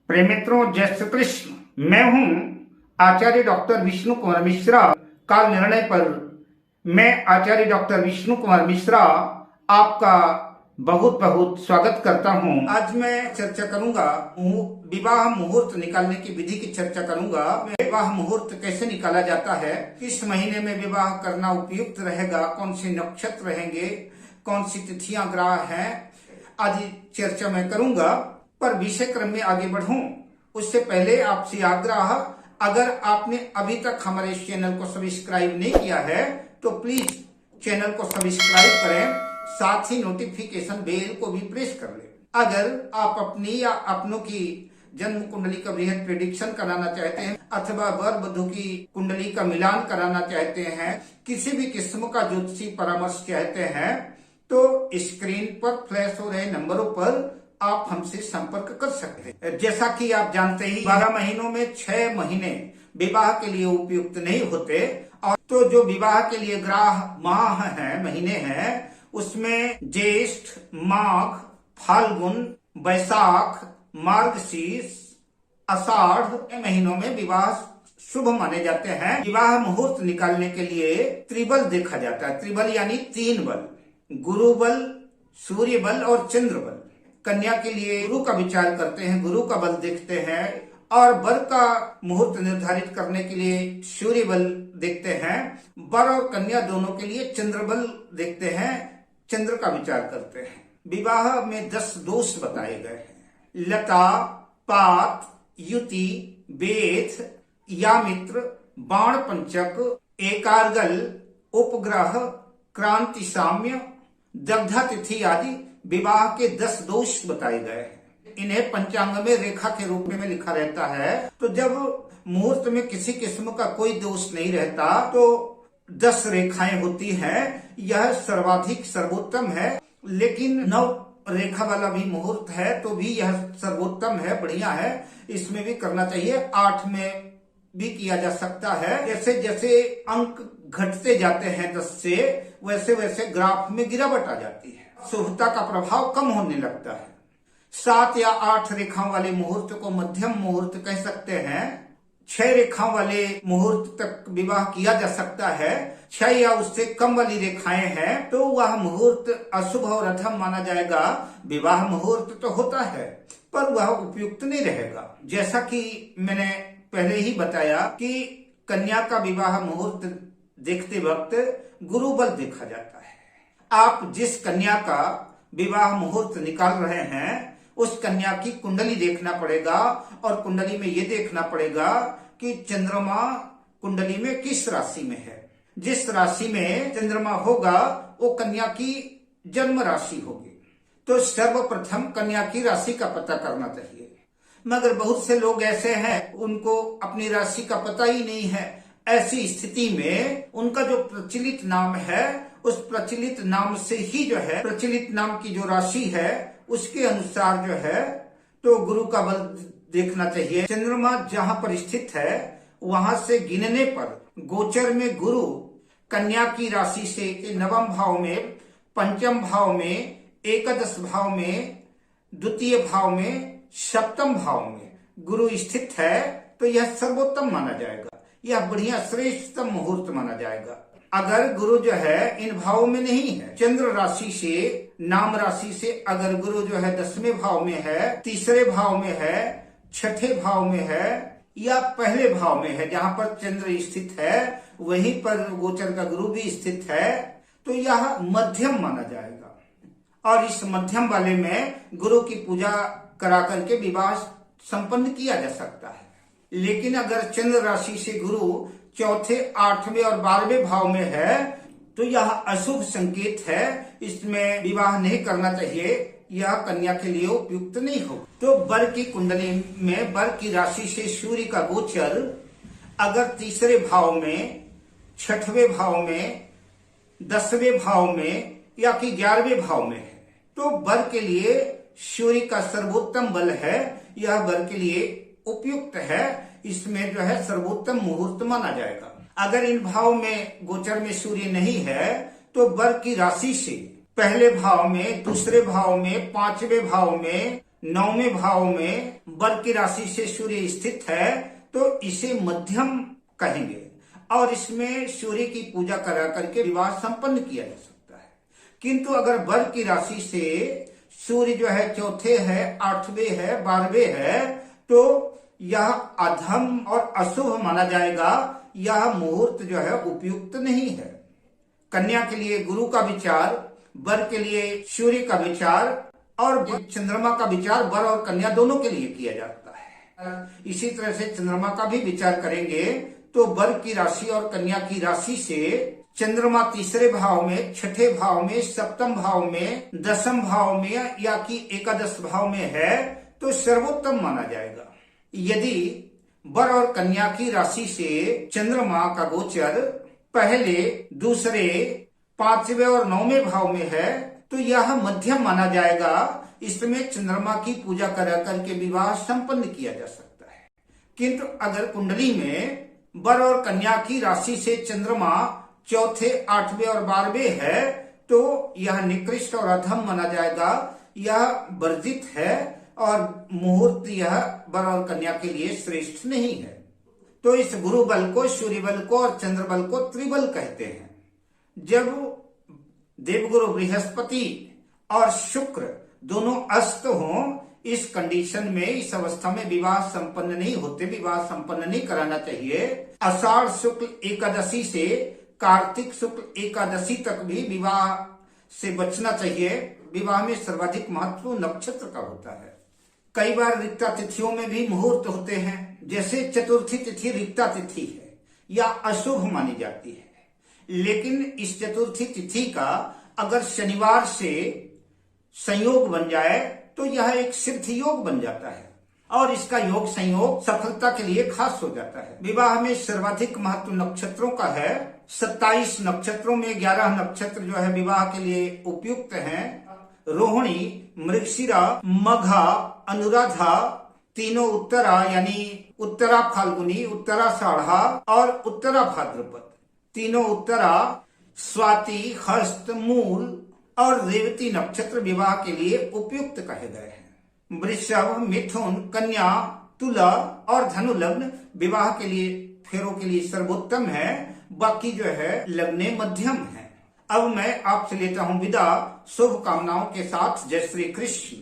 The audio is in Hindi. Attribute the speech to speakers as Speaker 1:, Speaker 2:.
Speaker 1: प्रिय मित्रों, जय श्री कृष्ण। मैं हूं आचार्य डॉक्टर विष्णु कुमार मिश्रा। काल निर्णय पर मैं आचार्य डॉक्टर विष्णु कुमार मिश्रा आपका बहुत बहुत स्वागत करता हूं। आज मैं चर्चा करूंगा विवाह मुहूर्त निकालने की विधि की चर्चा करूंगा। विवाह मुहूर्त कैसे निकाला जाता है, किस महीने में विवाह करना उपयुक्त रहेगा, कौन से नक्षत्र रहेंगे, कौन सी तिथियां ग्रह हैं, आदि चर्चा मैं करूंगा। पर विषय क्रम में आगे बढ़ूं उससे पहले आपसे आग्रह, अगर आपने अभी तक हमारे इस चैनल को सब्सक्राइब नहीं किया है तो प्लीज चैनल को सब्सक्राइब करें, साथ ही नोटिफिकेशन बेल को भी प्रेस कर लें। अगर आप अपनी या अपनों की जन्म कुंडली का बृहद प्रेडिक्शन कराना चाहते हैं अथवा वर वधु की कुंडली का मिलान कराना चाहते हैं, किसी भी किस्म का ज्योतिषी परामर्श चाहते हैं, तो स्क्रीन पर फ्लैश हो रहे नंबरों पर आप हमसे संपर्क कर सकते हैं। जैसा कि आप जानते ही 12 महीनों में 6 महीने विवाह के लिए उपयुक्त नहीं होते, और तो जो विवाह के लिए ग्रह माह है, महीने हैं, उसमें ज्येष्ठ, माघ, फाल्गुन, बैसाख, मार्गशीर्ष, आषाढ़ महीनों में विवाह शुभ माने जाते हैं। विवाह मुहूर्त निकालने के लिए त्रिबल देखा जाता है। त्रिबल यानी 3 बल, गुरु बल, सूर्य बल और चंद्र बल। कन्या के लिए गुरु का विचार करते हैं, गुरु का बल देखते हैं, और वर का मुहूर्त निर्धारित करने के लिए सूर्य बल देखते हैं। वर और कन्या दोनों के लिए चंद्र बल देखते हैं, चंद्र का विचार करते हैं। विवाह में 10 दोष बताए गए हैं। लता, पात, युति, वेद, यामित्र, बाण पंचक, एकार्गल, उपग्रह, क्रांति साम्य, दग्धा तिथि आदि विवाह के 10 दोष बताए गए हैं। इन्हें पंचांग में रेखा के रूप में लिखा रहता है। तो जब मुहूर्त में किसी किस्म का कोई दोष नहीं रहता तो 10 रेखाएं होती हैं। यह सर्वाधिक सर्वोत्तम है, लेकिन 9 रेखा वाला भी मुहूर्त है तो भी यह सर्वोत्तम है, बढ़िया है, इसमें भी करना चाहिए। 8 में भी किया जा सकता है। जैसे जैसे अंक घटते जाते हैं 10 से, वैसे वैसे ग्राफ में गिरावट आ जाती है, शुभता का प्रभाव कम होने लगता है। 7 या 8 रेखाओं वाले मुहूर्त को मध्यम मुहूर्त कह सकते हैं। 6 रेखाओं वाले मुहूर्त तक विवाह किया जा सकता है। 6 या उससे कम वाली रेखाएं हैं तो वह मुहूर्त अशुभ और अधम माना जाएगा। विवाह मुहूर्त तो होता है पर वह उपयुक्त नहीं रहेगा। जैसा कि मैंने पहले ही बताया कि कन्या का विवाह मुहूर्त देखते वक्त गुरु बल देखा जाता है। आप जिस कन्या का विवाह मुहूर्त निकाल रहे हैं उस कन्या की कुंडली देखना पड़ेगा, और कुंडली में ये देखना पड़ेगा कि चंद्रमा कुंडली में किस राशि में है। जिस राशि में चंद्रमा होगा वो कन्या की जन्म राशि होगी। तो सर्वप्रथम कन्या की राशि का पता करना चाहिए। मगर बहुत से लोग ऐसे हैं उनको अपनी राशि का पता ही नहीं है। ऐसी स्थिति में उनका जो प्रचलित नाम है उस प्रचलित नाम से ही जो है, प्रचलित नाम की जो राशि है उसके अनुसार जो है तो गुरु का बल देखना चाहिए। चंद्रमा जहां पर स्थित है वहां से गिनने पर गोचर में गुरु कन्या की राशि से 9वें भाव में, 5वें भाव में, एकादश भाव में, द्वितीय भाव में, 7वें भाव में गुरु स्थित है तो यह सर्वोत्तम माना जाएगा, यह बढ़िया श्रेष्ठतम मुहूर्त माना जाएगा। अगर गुरु जो है इन भावों में नहीं है, चंद्र राशि से, नाम राशि से अगर गुरु जो है 10वें भाव में है, 3रे भाव में है, 6ठे भाव में है, या पहले भाव में है जहां पर चंद्र स्थित है वहीं पर गोचर का गुरु भी स्थित है, तो यह मध्यम माना जाएगा। और इस मध्यम वाले में गुरु की पूजा करा करके विवाह संपन्न किया जा सकता है। लेकिन अगर चंद्र राशि से गुरु 4थे, 8वें और 12वें भाव में है तो यह अशुभ संकेत है, इसमें विवाह नहीं करना चाहिए, यह कन्या के लिए उपयुक्त नहीं हो। तो वर की कुंडली में वर की राशि से सूर्य का गोचर अगर 3रे भाव में, 6वें भाव में, 10वें भाव में या कि 11वें भाव में है तो वर के लिए सूर्य का सर्वोत्तम बल है, यह वर के लिए उपयुक्त है, इसमें जो है सर्वोत्तम मुहूर्त माना जाएगा। अगर इन भाव में गोचर में सूर्य नहीं है तो वर की राशि से पहले भाव में, दूसरे भाव में, 5वें भाव में, 9वें भाव में वर की राशि से सूर्य स्थित है तो इसे मध्यम कहेंगे और इसमें सूर्य की पूजा करा करके विवाह संपन्न किया जा सकता है। किंतु अगर वर की राशि से सूर्य जो है चौथे है, 8वें है, 12वें है तो यह अधम और अशुभ माना जाएगा। यह मुहूर्त जो है उपयुक्त नहीं है। कन्या के लिए गुरु का विचार, वर के लिए सूर्य का विचार और चंद्रमा का विचार वर और कन्या दोनों के लिए किया जाता है। इसी तरह से चंद्रमा का भी विचार करेंगे तो वर की राशि और कन्या की राशि से चंद्रमा तीसरे भाव में, छठे भाव में, सप्तम भाव में, दसम भाव में या कि एकादश भाव में है तो सर्वोत्तम माना जाएगा। यदि वर और कन्या की राशि से चंद्रमा का गोचर पहले, दूसरे, 5वें और 9वें भाव में है तो यह मध्यम माना जाएगा। इसमें चंद्रमा की पूजा करा करके विवाह संपन्न किया जा सकता है। किंतु अगर कुंडली में वर और कन्या की राशि से चंद्रमा चौथे, 8वें और 12वें है तो यह निकृष्ट और अधम माना जाएगा। यह वर्जित है और मुहूर्त यह वर और कन्या के लिए श्रेष्ठ नहीं है। तो इस गुरु बल को, सूर्य बल को और चंद्र बल को त्रिबल कहते हैं। जब देवगुरु बृहस्पति और शुक्र दोनों अस्त हों, इस कंडीशन में, इस अवस्था में विवाह संपन्न नहीं होते, विवाह संपन्न नहीं कराना चाहिए। आषाढ़ शुक्ल एकादशी से कार्तिक शुक्ल एकादशी तक भी विवाह से बचना चाहिए। विवाह में सर्वाधिक महत्व नक्षत्र का होता है। कई बार रिक्ता तिथियों में भी मुहूर्त होते हैं। जैसे चतुर्थी तिथि रिक्ता तिथि है या अशुभ मानी जाती है, लेकिन इस चतुर्थी तिथि का अगर शनिवार से संयोग बन जाए तो यह एक सिद्ध योग बन जाता है और इसका योग संयोग सफलता के लिए खास हो जाता है। विवाह में सर्वाधिक महत्व नक्षत्रों का है। 27 नक्षत्रों में 11 नक्षत्र जो है विवाह के लिए उपयुक्त हैं। रोहिणी, मृगशिरा, मघा, अनुराधा, तीनों उत्तरा यानी उत्तरा फाल्गुनी, उत्तरा साढ़ा और उत्तरा भाद्रपद, तीनों उत्तरा, स्वाति, हस्त, मूल और रेवती नक्षत्र विवाह के लिए उपयुक्त कहे गए हैं। वृषभ, मिथुन, कन्या, तुला और धनु लग्न विवाह के लिए, फेरों के लिए सर्वोत्तम है। बाकी जो है लग्ने मध्यम है। अब मैं आपसे लेता हूं विदा शुभकामनाओं के साथ। जय श्री कृष्ण।